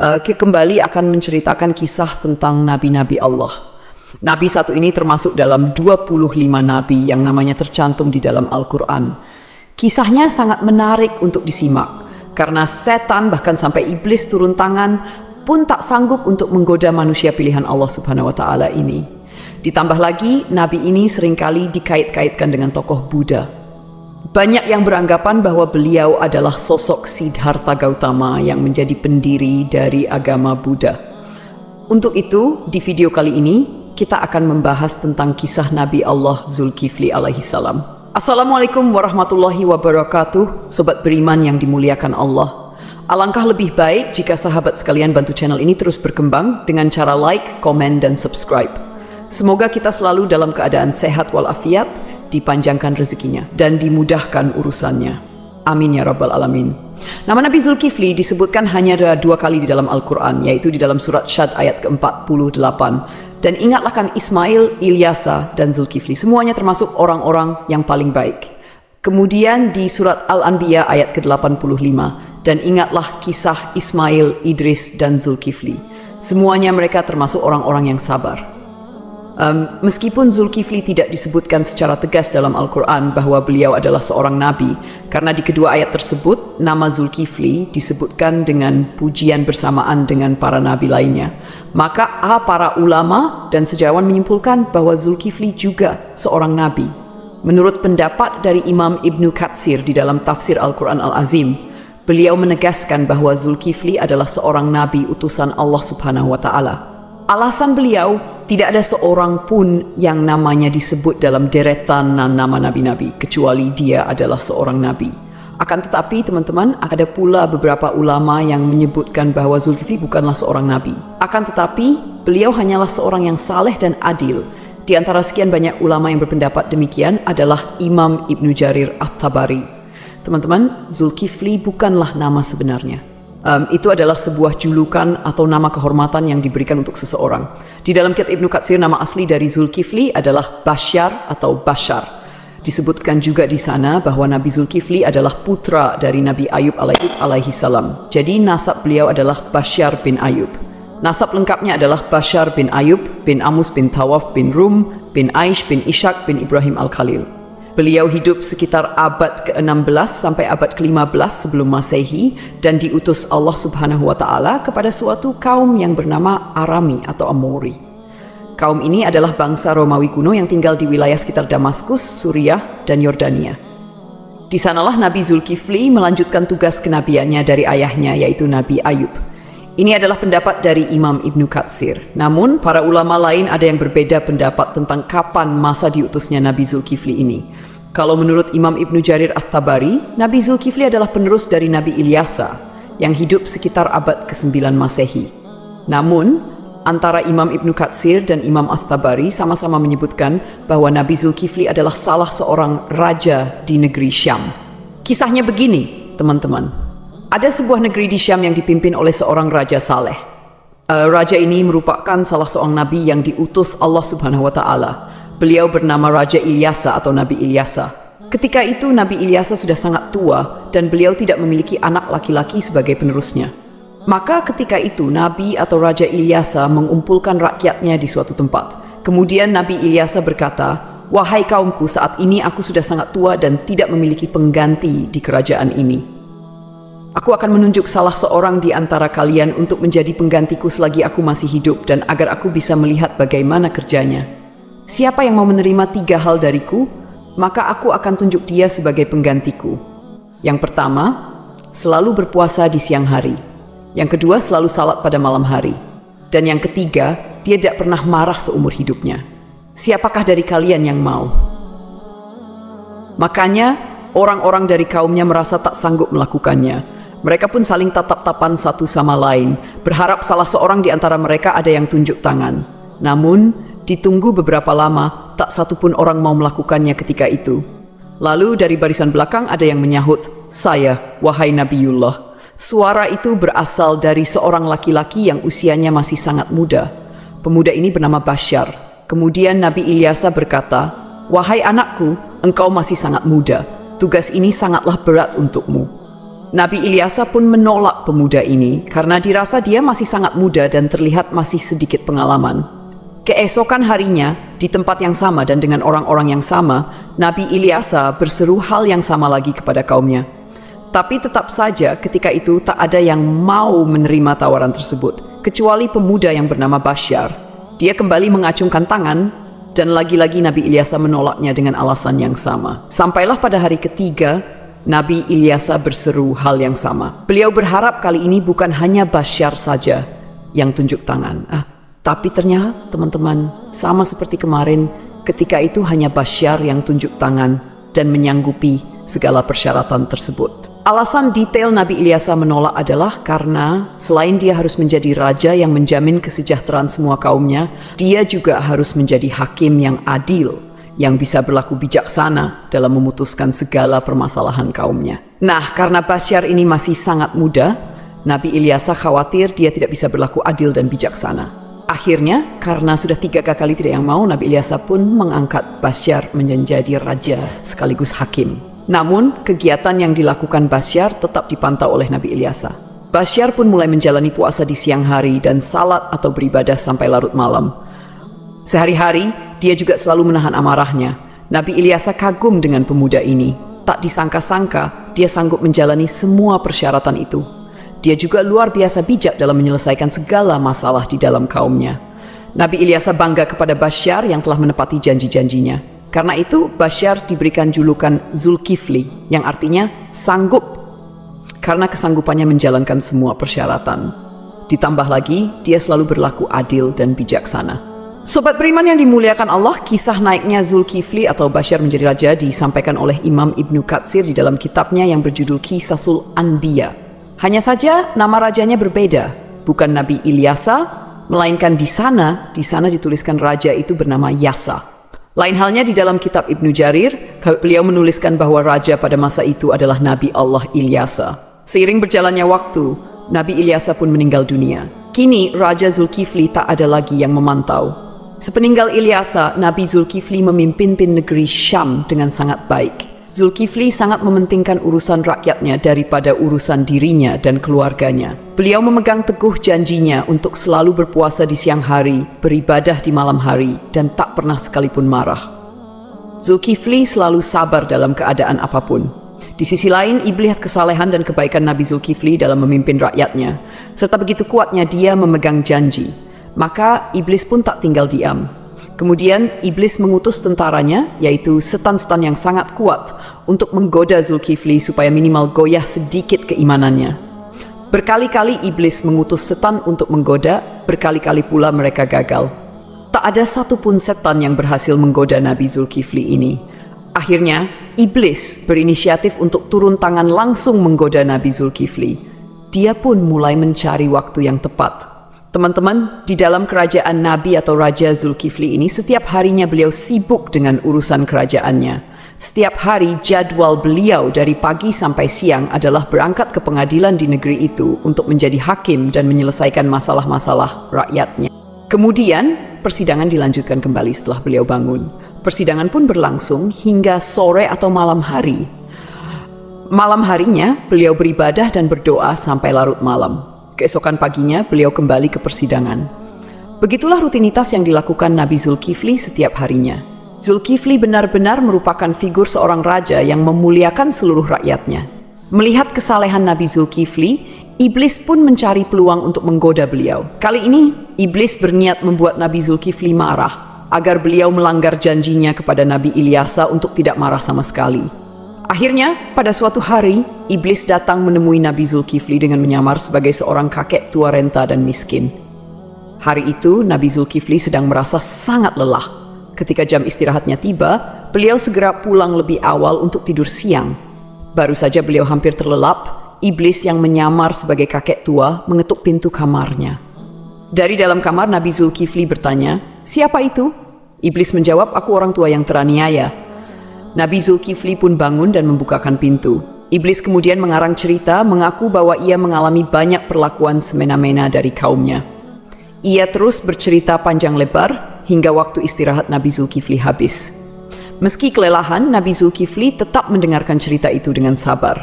kembali akan menceritakan kisah tentang nabi-nabi Allah. Nabi satu ini termasuk dalam 25 nabi yang namanya tercantum di dalam Al-Quran. Kisahnya sangat menarik untuk disimak, karena setan bahkan sampai iblis turun tangan pun tak sanggup untuk menggoda manusia pilihan Allah Subhanahu wa Ta'ala ini. Ditambah lagi, nabi ini seringkali dikait-kaitkan dengan tokoh Buddha. Banyak yang beranggapan bahwa beliau adalah sosok Siddhartha Gautama yang menjadi pendiri dari agama Buddha. Untuk itu, di video kali ini, kita akan membahas tentang kisah Nabi Allah Zulkifli alaihissalam. Assalamualaikum warahmatullahi wabarakatuh, sobat beriman yang dimuliakan Allah. Alangkah lebih baik jika sahabat sekalian bantu channel ini terus berkembang dengan cara like, komen, dan subscribe. Semoga kita selalu dalam keadaan sehat walafiat, dipanjangkan rezekinya, dan dimudahkan urusannya. Amin ya rabbal alamin. Nama Nabi Zulkifli disebutkan hanya 2 kali di dalam Al-Quran, yaitu di dalam surat Syad ayat ke-48. Dan ingatlah kan Ismail, Ilyasa, dan Zulkifli. Semuanya termasuk orang-orang yang paling baik. Kemudian di surat Al-Anbiya ayat ke-85. Dan ingatlah kisah Ismail, Idris, dan Zulkifli. Semuanya mereka termasuk orang-orang yang sabar. Meskipun Zulkifli tidak disebutkan secara tegas dalam Al-Quran bahwa beliau adalah seorang nabi, karena di kedua ayat tersebut nama Zulkifli disebutkan dengan pujian bersamaan dengan para nabi lainnya, maka para ulama dan sejarawan menyimpulkan bahwa Zulkifli juga seorang nabi. Menurut pendapat dari Imam Ibnu Katsir di dalam tafsir Al-Quran Al-Azim, beliau menegaskan bahwa Zulkifli adalah seorang nabi utusan Allah Subhanahu wa Ta'ala. Alasan beliau, tidak ada seorang pun yang namanya disebut dalam deretan nama nabi-nabi, kecuali dia adalah seorang nabi. Akan tetapi teman-teman, ada pula beberapa ulama yang menyebutkan bahwa Zulkifli bukanlah seorang nabi. Akan tetapi, beliau hanyalah seorang yang saleh dan adil. Di antara sekian banyak ulama yang berpendapat demikian adalah Imam Ibnu Jarir At-Tabari. Teman-teman, Zulkifli bukanlah nama sebenarnya. Itu adalah sebuah julukan atau nama kehormatan yang diberikan untuk seseorang. Di dalam kitab Ibnu Katsir, nama asli dari Zulkifli adalah Basyar atau Bashar. Disebutkan juga di sana bahwa Nabi Zulkifli adalah putra dari Nabi Ayub alaihissalam. Jadi nasab beliau adalah Basyar bin Ayub. Nasab lengkapnya adalah Basyar bin Ayub bin Amus bin Tawaf bin Rum bin Aish bin Ishak bin Ibrahim al-Khalil. Beliau hidup sekitar abad ke-16 sampai abad ke-15 sebelum Masehi dan diutus Allah Subhanahu wa Ta'ala kepada suatu kaum yang bernama Arami atau Amori. Kaum ini adalah bangsa Romawi kuno yang tinggal di wilayah sekitar Damaskus, Suriah, dan Yordania. Di sanalah Nabi Zulkifli melanjutkan tugas kenabiannya dari ayahnya, yaitu Nabi Ayub. Ini adalah pendapat dari Imam Ibnu Katsir. Namun, para ulama lain ada yang berbeda pendapat tentang kapan masa diutusnya Nabi Zulkifli ini. Kalau menurut Imam Ibnu Jarir At-Tabari, Nabi Zulkifli adalah penerus dari Nabi Ilyasa yang hidup sekitar abad ke-9 Masehi. Namun, antara Imam Ibnu Katsir dan Imam At-Tabari sama-sama menyebutkan bahwa Nabi Zulkifli adalah salah seorang raja di negeri Syam. Kisahnya begini, teman-teman. Ada sebuah negeri di Syam yang dipimpin oleh seorang raja saleh. Raja ini merupakan salah seorang nabi yang diutus Allah Subhanahu wa Ta'ala. Beliau bernama Raja Ilyasa atau Nabi Ilyasa. Ketika itu Nabi Ilyasa sudah sangat tua dan beliau tidak memiliki anak laki-laki sebagai penerusnya. Maka ketika itu Nabi atau Raja Ilyasa mengumpulkan rakyatnya di suatu tempat. Kemudian Nabi Ilyasa berkata, "Wahai kaumku, saat ini aku sudah sangat tua dan tidak memiliki pengganti di kerajaan ini. Aku akan menunjuk salah seorang di antara kalian untuk menjadi penggantiku selagi aku masih hidup dan agar aku bisa melihat bagaimana kerjanya. Siapa yang mau menerima 3 hal dariku, maka aku akan tunjuk dia sebagai penggantiku. Yang pertama, selalu berpuasa di siang hari. Yang kedua, selalu salat pada malam hari. Dan yang ketiga, dia tidak pernah marah seumur hidupnya. Siapakah dari kalian yang mau?" Makanya, orang-orang dari kaumnya merasa tak sanggup melakukannya. Mereka pun saling tatap-tapan satu sama lain, berharap salah seorang di antara mereka ada yang tunjuk tangan. Namun, ditunggu beberapa lama, tak satu pun orang mau melakukannya ketika itu. Lalu dari barisan belakang ada yang menyahut, "Saya, wahai Nabiullah." Suara itu berasal dari seorang laki-laki yang usianya masih sangat muda. Pemuda ini bernama Basyar. Kemudian Nabi Ilyasa berkata, "Wahai anakku, engkau masih sangat muda. Tugas ini sangatlah berat untukmu." Nabi Ilyasa pun menolak pemuda ini karena dirasa dia masih sangat muda dan terlihat masih sedikit pengalaman. Keesokan harinya, di tempat yang sama dan dengan orang-orang yang sama, Nabi Ilyasa berseru hal yang sama lagi kepada kaumnya. Tapi tetap saja ketika itu tak ada yang mau menerima tawaran tersebut, kecuali pemuda yang bernama Basyar. Dia kembali mengacungkan tangan, dan lagi-lagi Nabi Ilyasa menolaknya dengan alasan yang sama. Sampailah pada hari ketiga, Nabi Ilyasa berseru hal yang sama. Beliau berharap kali ini bukan hanya Basyar saja yang tunjuk tangan. Tapi ternyata teman-teman, sama seperti kemarin, ketika itu hanya Basyar yang tunjuk tangan dan menyanggupi segala persyaratan tersebut. Alasan detail Nabi Ilyasa menolak adalah karena selain dia harus menjadi raja yang menjamin kesejahteraan semua kaumnya, dia juga harus menjadi hakim yang adil, yang bisa berlaku bijaksana dalam memutuskan segala permasalahan kaumnya. Nah, karena Basyar ini masih sangat muda, Nabi Ilyasa khawatir dia tidak bisa berlaku adil dan bijaksana. Akhirnya, karena sudah 3 kali tidak yang mau, Nabi Ilyasa pun mengangkat Basyar menjadi raja sekaligus hakim. Namun, kegiatan yang dilakukan Basyar tetap dipantau oleh Nabi Ilyasa. Basyar pun mulai menjalani puasa di siang hari dan salat atau beribadah sampai larut malam. Sehari-hari, dia juga selalu menahan amarahnya. Nabi Ilyasa kagum dengan pemuda ini. Tak disangka-sangka, dia sanggup menjalani semua persyaratan itu. Dia juga luar biasa bijak dalam menyelesaikan segala masalah di dalam kaumnya. Nabi Ilyasa bangga kepada Basyar yang telah menepati janji-janjinya. Karena itu, Basyar diberikan julukan Zulkifli, yang artinya sanggup, karena kesanggupannya menjalankan semua persyaratan. Ditambah lagi, dia selalu berlaku adil dan bijaksana. Sobat beriman yang dimuliakan Allah, kisah naiknya Zulkifli atau Basyar menjadi raja disampaikan oleh Imam Ibnu Katsir di dalam kitabnya yang berjudul Qisasul Anbiya. Hanya saja nama rajanya berbeda, bukan Nabi Ilyasa, melainkan di sana dituliskan raja itu bernama Yasa. Lain halnya di dalam kitab Ibnu Jarir, beliau menuliskan bahwa raja pada masa itu adalah Nabi Allah Ilyasa. Seiring berjalannya waktu, Nabi Ilyasa pun meninggal dunia. Kini Raja Zulkifli tak ada lagi yang memantau. Sepeninggal Ilyasa, Nabi Zulkifli memimpin negeri Syam dengan sangat baik. Zulkifli sangat mementingkan urusan rakyatnya daripada urusan dirinya dan keluarganya. Beliau memegang teguh janjinya untuk selalu berpuasa di siang hari, beribadah di malam hari, dan tak pernah sekalipun marah. Zulkifli selalu sabar dalam keadaan apapun. Di sisi lain, iblis kesalehan dan kebaikan Nabi Zulkifli dalam memimpin rakyatnya, serta begitu kuatnya dia memegang janji. Maka iblis pun tak tinggal diam. Kemudian iblis mengutus tentaranya, yaitu setan-setan yang sangat kuat, untuk menggoda Zulkifli supaya minimal goyah sedikit keimanannya. Berkali-kali iblis mengutus setan untuk menggoda, berkali-kali pula mereka gagal. Tak ada satupun setan yang berhasil menggoda Nabi Zulkifli ini. Akhirnya, iblis berinisiatif untuk turun tangan langsung menggoda Nabi Zulkifli. Dia pun mulai mencari waktu yang tepat. Teman-teman, di dalam kerajaan Nabi atau Raja Zulkifli ini, setiap harinya beliau sibuk dengan urusan kerajaannya. Setiap hari jadwal beliau dari pagi sampai siang adalah berangkat ke pengadilan di negeri itu untuk menjadi hakim dan menyelesaikan masalah-masalah rakyatnya. Kemudian, persidangan dilanjutkan kembali setelah beliau bangun. Persidangan pun berlangsung hingga sore atau malam hari. Malam harinya, beliau beribadah dan berdoa sampai larut malam. Keesokan paginya, beliau kembali ke persidangan. Begitulah rutinitas yang dilakukan Nabi Zulkifli setiap harinya. Zulkifli benar-benar merupakan figur seorang raja yang memuliakan seluruh rakyatnya. Melihat kesalehan Nabi Zulkifli, iblis pun mencari peluang untuk menggoda beliau. Kali ini, iblis berniat membuat Nabi Zulkifli marah, agar beliau melanggar janjinya kepada Nabi Ilyasa untuk tidak marah sama sekali. Akhirnya, pada suatu hari, iblis datang menemui Nabi Zulkifli dengan menyamar sebagai seorang kakek tua renta dan miskin. Hari itu, Nabi Zulkifli sedang merasa sangat lelah. Ketika jam istirahatnya tiba, beliau segera pulang lebih awal untuk tidur siang. Baru saja beliau hampir terlelap, iblis yang menyamar sebagai kakek tua mengetuk pintu kamarnya. Dari dalam kamar, Nabi Zulkifli bertanya, "Siapa itu?" Iblis menjawab, "Aku orang tua yang teraniaya." Nabi Zulkifli pun bangun dan membukakan pintu. Iblis kemudian mengarang cerita mengaku bahwa ia mengalami banyak perlakuan semena-mena dari kaumnya. Ia terus bercerita panjang lebar hingga waktu istirahat Nabi Zulkifli habis. Meski kelelahan, Nabi Zulkifli tetap mendengarkan cerita itu dengan sabar.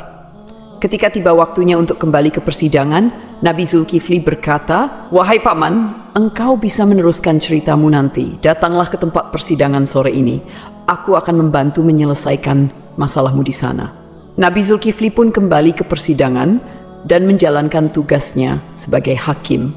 Ketika tiba waktunya untuk kembali ke persidangan, Nabi Zulkifli berkata, "Wahai paman, engkau bisa meneruskan ceritamu nanti. Datanglah ke tempat persidangan sore ini. Aku akan membantu menyelesaikan masalahmu di sana." Nabi Zulkifli pun kembali ke persidangan dan menjalankan tugasnya sebagai hakim.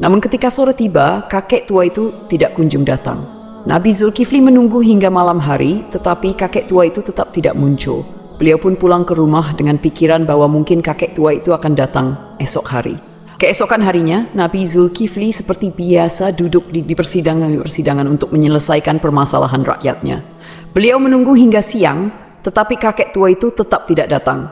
Namun ketika sore tiba, kakek tua itu tidak kunjung datang. Nabi Zulkifli menunggu hingga malam hari, tetapi kakek tua itu tetap tidak muncul. Beliau pun pulang ke rumah dengan pikiran bahwa mungkin kakek tua itu akan datang esok hari. Keesokan harinya, Nabi Zulkifli seperti biasa duduk di persidangan untuk menyelesaikan permasalahan rakyatnya. Beliau menunggu hingga siang, tetapi kakek tua itu tetap tidak datang.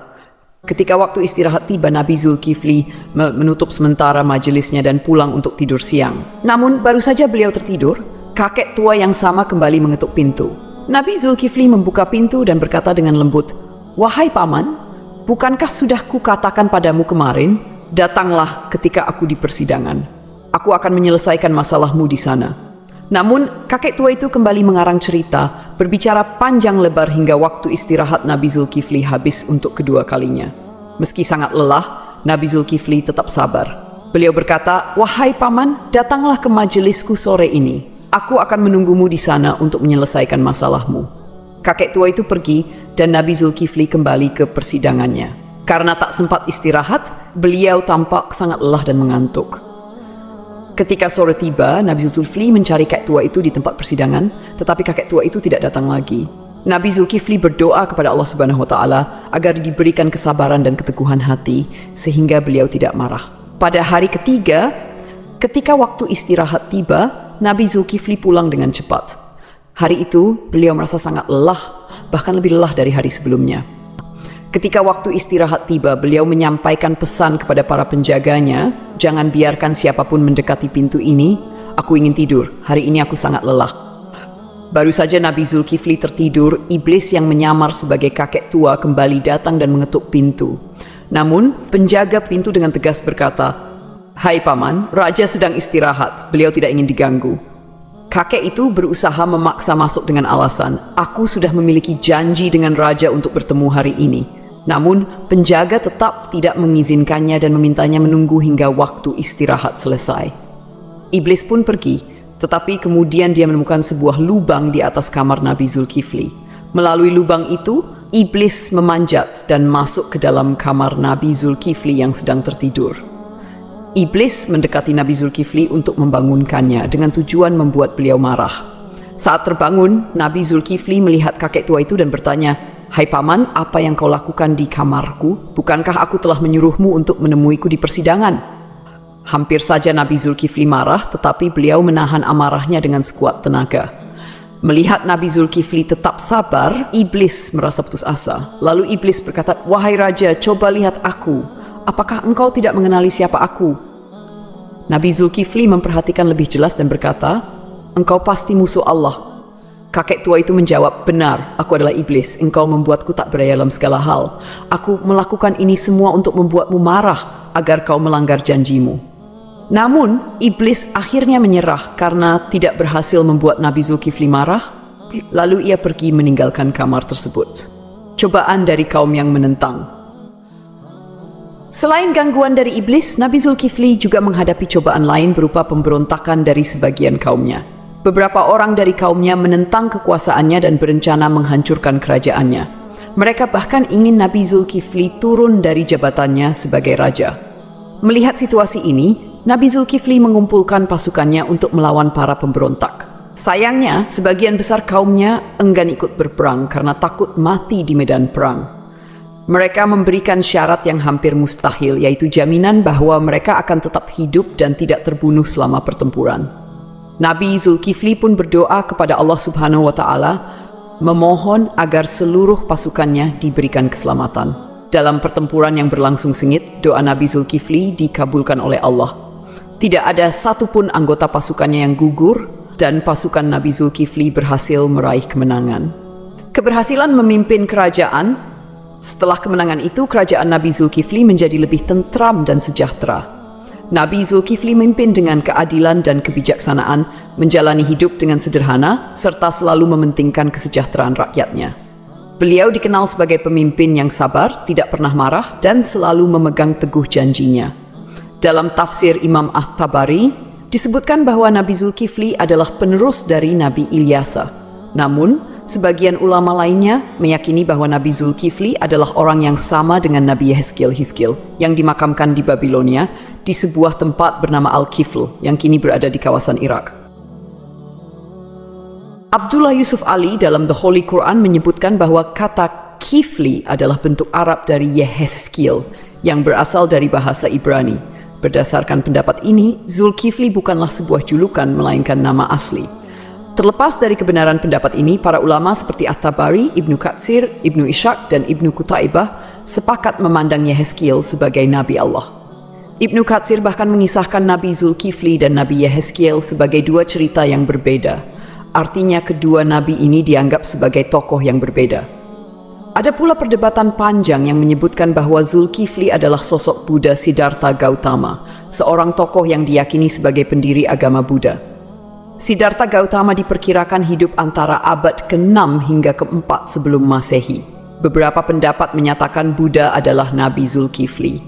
Ketika waktu istirahat tiba, Nabi Zulkifli menutup sementara majelisnya dan pulang untuk tidur siang. Namun baru saja beliau tertidur, kakek tua yang sama kembali mengetuk pintu. Nabi Zulkifli membuka pintu dan berkata dengan lembut, "Wahai paman, bukankah sudah kukatakan padamu kemarin, datanglah ketika aku di persidangan. Aku akan menyelesaikan masalahmu di sana." Namun kakek tua itu kembali mengarang cerita, berbicara panjang lebar hingga waktu istirahat Nabi Zulkifli habis untuk kedua kalinya. Meski sangat lelah, Nabi Zulkifli tetap sabar. Beliau berkata, "Wahai paman, datanglah ke majelisku sore ini. Aku akan menunggumu di sana untuk menyelesaikan masalahmu." Kakek tua itu pergi dan Nabi Zulkifli kembali ke persidangannya. Karena tak sempat istirahat, beliau tampak sangat lelah dan mengantuk. Ketika sore tiba, Nabi Zulkifli mencari kakek tua itu di tempat persidangan, tetapi kakek tua itu tidak datang lagi. Nabi Zulkifli berdoa kepada Allah Subhanahu wa Ta'ala agar diberikan kesabaran dan keteguhan hati sehingga beliau tidak marah. Pada hari ketiga, ketika waktu istirahat tiba, Nabi Zulkifli pulang dengan cepat. Hari itu, beliau merasa sangat lelah, bahkan lebih lelah dari hari sebelumnya. Ketika waktu istirahat tiba, beliau menyampaikan pesan kepada para penjaganya, "Jangan biarkan siapapun mendekati pintu ini. Aku ingin tidur. Hari ini aku sangat lelah." Baru saja Nabi Zulkifli tertidur, iblis yang menyamar sebagai kakek tua kembali datang dan mengetuk pintu. Namun, penjaga pintu dengan tegas berkata, "Hai paman, raja sedang istirahat. Beliau tidak ingin diganggu." Kakek itu berusaha memaksa masuk dengan alasan, "Aku sudah memiliki janji dengan raja untuk bertemu hari ini." Namun, penjaga tetap tidak mengizinkannya dan memintanya menunggu hingga waktu istirahat selesai. Iblis pun pergi, tetapi kemudian dia menemukan sebuah lubang di atas kamar Nabi Zulkifli. Melalui lubang itu, iblis memanjat dan masuk ke dalam kamar Nabi Zulkifli yang sedang tertidur. Iblis mendekati Nabi Zulkifli untuk membangunkannya dengan tujuan membuat beliau marah. Saat terbangun, Nabi Zulkifli melihat kakek tua itu dan bertanya, "Hai paman, apa yang kau lakukan di kamarku? Bukankah aku telah menyuruhmu untuk menemuiku di persidangan?" Hampir saja Nabi Zulkifli marah, tetapi beliau menahan amarahnya dengan sekuat tenaga. Melihat Nabi Zulkifli tetap sabar, iblis merasa putus asa. Lalu iblis berkata, "Wahai raja, coba lihat aku. Apakah engkau tidak mengenali siapa aku?" Nabi Zulkifli memperhatikan lebih jelas dan berkata, "Engkau pasti musuh Allah." Kakek tua itu menjawab, "Benar, aku adalah iblis. Engkau membuatku tak berdaya dalam segala hal. Aku melakukan ini semua untuk membuatmu marah agar kau melanggar janjimu." Namun, iblis akhirnya menyerah karena tidak berhasil membuat Nabi Zulkifli marah. Lalu ia pergi meninggalkan kamar tersebut. Cobaan dari kaum yang menentang. Selain gangguan dari iblis, Nabi Zulkifli juga menghadapi cobaan lain berupa pemberontakan dari sebagian kaumnya. Beberapa orang dari kaumnya menentang kekuasaannya dan berencana menghancurkan kerajaannya. Mereka bahkan ingin Nabi Zulkifli turun dari jabatannya sebagai raja. Melihat situasi ini, Nabi Zulkifli mengumpulkan pasukannya untuk melawan para pemberontak. Sayangnya, sebagian besar kaumnya enggan ikut berperang karena takut mati di medan perang. Mereka memberikan syarat yang hampir mustahil, yaitu jaminan bahwa mereka akan tetap hidup dan tidak terbunuh selama pertempuran. Nabi Zulkifli pun berdoa kepada Allah Subhanahu wa Ta'ala, memohon agar seluruh pasukannya diberikan keselamatan. Dalam pertempuran yang berlangsung sengit, doa Nabi Zulkifli dikabulkan oleh Allah. Tidak ada satupun anggota pasukannya yang gugur, dan pasukan Nabi Zulkifli berhasil meraih kemenangan. Keberhasilan memimpin kerajaan. Setelah kemenangan itu, kerajaan Nabi Zulkifli menjadi lebih tentram dan sejahtera. Nabi Zulkifli memimpin dengan keadilan dan kebijaksanaan, menjalani hidup dengan sederhana, serta selalu mementingkan kesejahteraan rakyatnya. Beliau dikenal sebagai pemimpin yang sabar, tidak pernah marah, dan selalu memegang teguh janjinya. Dalam tafsir Imam At-Tabari, disebutkan bahwa Nabi Zulkifli adalah penerus dari Nabi Ilyasa. Namun, sebagian ulama lainnya meyakini bahwa Nabi Zulkifli adalah orang yang sama dengan Nabi Yehezkiel yang dimakamkan di Babilonia di sebuah tempat bernama Al-Kifl yang kini berada di kawasan Irak. Abdullah Yusuf Ali dalam The Holy Quran menyebutkan bahwa kata Kifli adalah bentuk Arab dari Yehezkiel yang berasal dari bahasa Ibrani. Berdasarkan pendapat ini, Zulkifli bukanlah sebuah julukan melainkan nama asli. Terlepas dari kebenaran pendapat ini, para ulama seperti At-Tabari, Ibnu Katsir, Ibnu Ishaq, dan Ibnu Qutaibah sepakat memandang Yehezkiel sebagai Nabi Allah. Ibnu Katsir bahkan mengisahkan Nabi Zulkifli dan Nabi Yehezkiel sebagai dua cerita yang berbeda. Artinya kedua nabi ini dianggap sebagai tokoh yang berbeda. Ada pula perdebatan panjang yang menyebutkan bahwa Zulkifli adalah sosok Buddha Siddhartha Gautama, seorang tokoh yang diyakini sebagai pendiri agama Buddha. Siddhartha Gautama diperkirakan hidup antara abad ke-6 hingga ke-4 sebelum Masehi. Beberapa pendapat menyatakan Buddha adalah Nabi Zulkifli.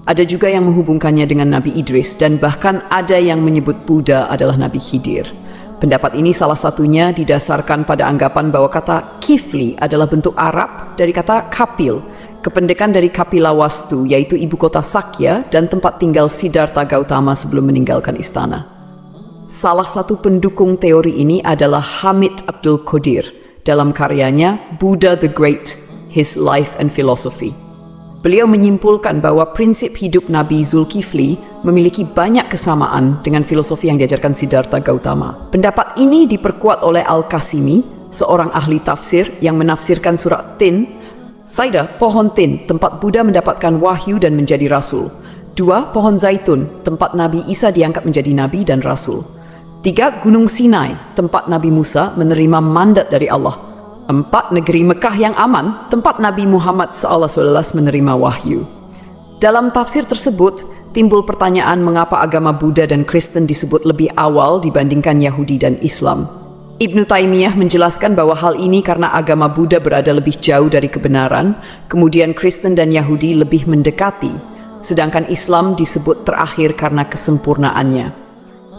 Ada juga yang menghubungkannya dengan Nabi Idris, dan bahkan ada yang menyebut Buddha adalah Nabi Khidir. Pendapat ini salah satunya didasarkan pada anggapan bahwa kata Kifli adalah bentuk Arab dari kata Kapil, kependekan dari Kapilawastu, yaitu ibu kota Sakya dan tempat tinggal Siddhartha Gautama sebelum meninggalkan istana. Salah satu pendukung teori ini adalah Hamid Abdul Qadir dalam karyanya Buddha the Great, His Life and Philosophy. Beliau menyimpulkan bahwa prinsip hidup Nabi Zulkifli memiliki banyak kesamaan dengan filosofi yang diajarkan Siddhartha Gautama. Pendapat ini diperkuat oleh Al-Qasimi, seorang ahli tafsir yang menafsirkan surat Tin. Saidah, pohon Tin, tempat Buddha mendapatkan wahyu dan menjadi rasul. 2. Pohon Zaitun, tempat Nabi Isa diangkat menjadi nabi dan rasul. 3. Gunung Sinai, tempat Nabi Musa menerima mandat dari Allah. 4. Negeri Mekah yang aman, tempat Nabi Muhammad SAW menerima wahyu. Dalam tafsir tersebut, timbul pertanyaan mengapa agama Buddha dan Kristen disebut lebih awal dibandingkan Yahudi dan Islam. Ibnu Taimiyah menjelaskan bahwa hal ini karena agama Buddha berada lebih jauh dari kebenaran, kemudian Kristen dan Yahudi lebih mendekati, sedangkan Islam disebut terakhir karena kesempurnaannya.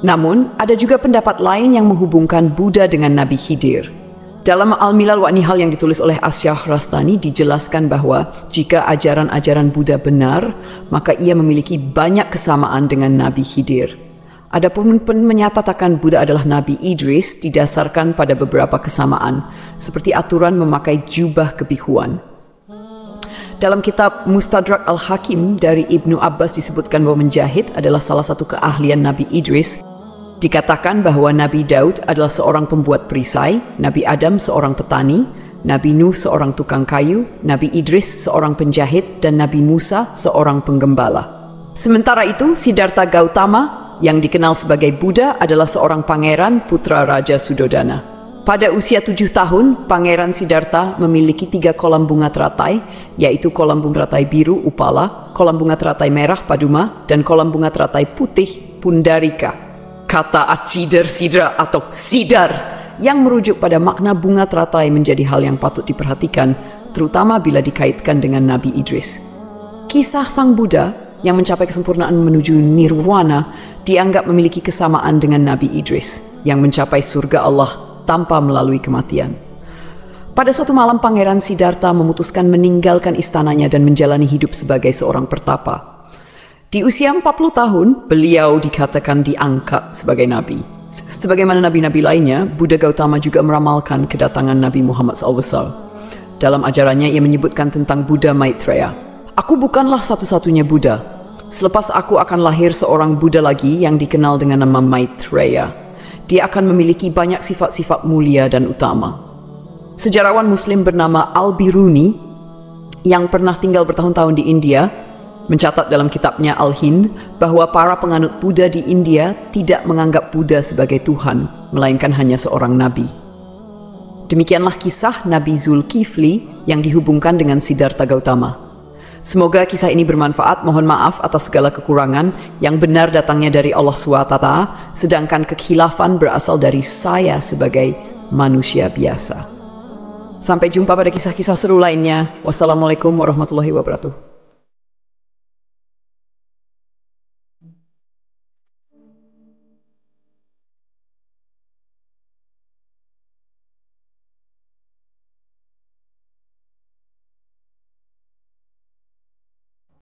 Namun, ada juga pendapat lain yang menghubungkan Buddha dengan Nabi Khidir. Dalam Al-Milal wa Nihal yang ditulis oleh As-Syahrastani dijelaskan bahwa jika ajaran-ajaran Buddha benar, maka ia memiliki banyak kesamaan dengan Nabi Khidir. Adapun menyatakan Buddha adalah Nabi Idris didasarkan pada beberapa kesamaan, seperti aturan memakai jubah kebihuan. Dalam kitab Mustadrak Al-Hakim dari Ibnu Abbas disebutkan bahwa menjahit adalah salah satu keahlian Nabi Idris. Dikatakan bahwa Nabi Daud adalah seorang pembuat perisai, Nabi Adam seorang petani, Nabi Nuh seorang tukang kayu, Nabi Idris seorang penjahit, dan Nabi Musa seorang penggembala. Sementara itu, Siddhartha Gautama yang dikenal sebagai Buddha adalah seorang pangeran putra Raja Sudodana. Pada usia 7 tahun, Pangeran Siddhartha memiliki 3 kolam bunga teratai, yaitu kolam bunga teratai biru Upala, kolam bunga teratai merah Paduma, dan kolam bunga teratai putih Pundarika. Kata Acider Sidra atau Sidar yang merujuk pada makna bunga teratai menjadi hal yang patut diperhatikan, terutama bila dikaitkan dengan Nabi Idris. Kisah Sang Buddha yang mencapai kesempurnaan menuju nirwana dianggap memiliki kesamaan dengan Nabi Idris yang mencapai surga Allah tanpa melalui kematian. Pada suatu malam, Pangeran Siddhartha memutuskan meninggalkan istananya dan menjalani hidup sebagai seorang pertapa. Di usia 40 tahun, beliau dikatakan diangkat sebagai nabi. Sebagaimana nabi-nabi lainnya, Buddha Gautama juga meramalkan kedatangan Nabi Muhammad SAW. Dalam ajarannya, ia menyebutkan tentang Buddha Maitreya. Aku bukanlah satu-satunya Buddha. Selepas aku akan lahir seorang Buddha lagi yang dikenal dengan nama Maitreya. Dia akan memiliki banyak sifat-sifat mulia dan utama. Sejarawan Muslim bernama Al-Biruni yang pernah tinggal bertahun-tahun di India mencatat dalam kitabnya Al-Hind bahwa para penganut Buddha di India tidak menganggap Buddha sebagai Tuhan, melainkan hanya seorang nabi. Demikianlah kisah Nabi Zulkifli yang dihubungkan dengan Siddhartha Gautama. Semoga kisah ini bermanfaat. Mohon maaf atas segala kekurangan. Yang benar datangnya dari Allah SWT, sedangkan kekhilafan berasal dari saya sebagai manusia biasa. Sampai jumpa pada kisah-kisah seru lainnya. Wassalamualaikum warahmatullahi wabarakatuh.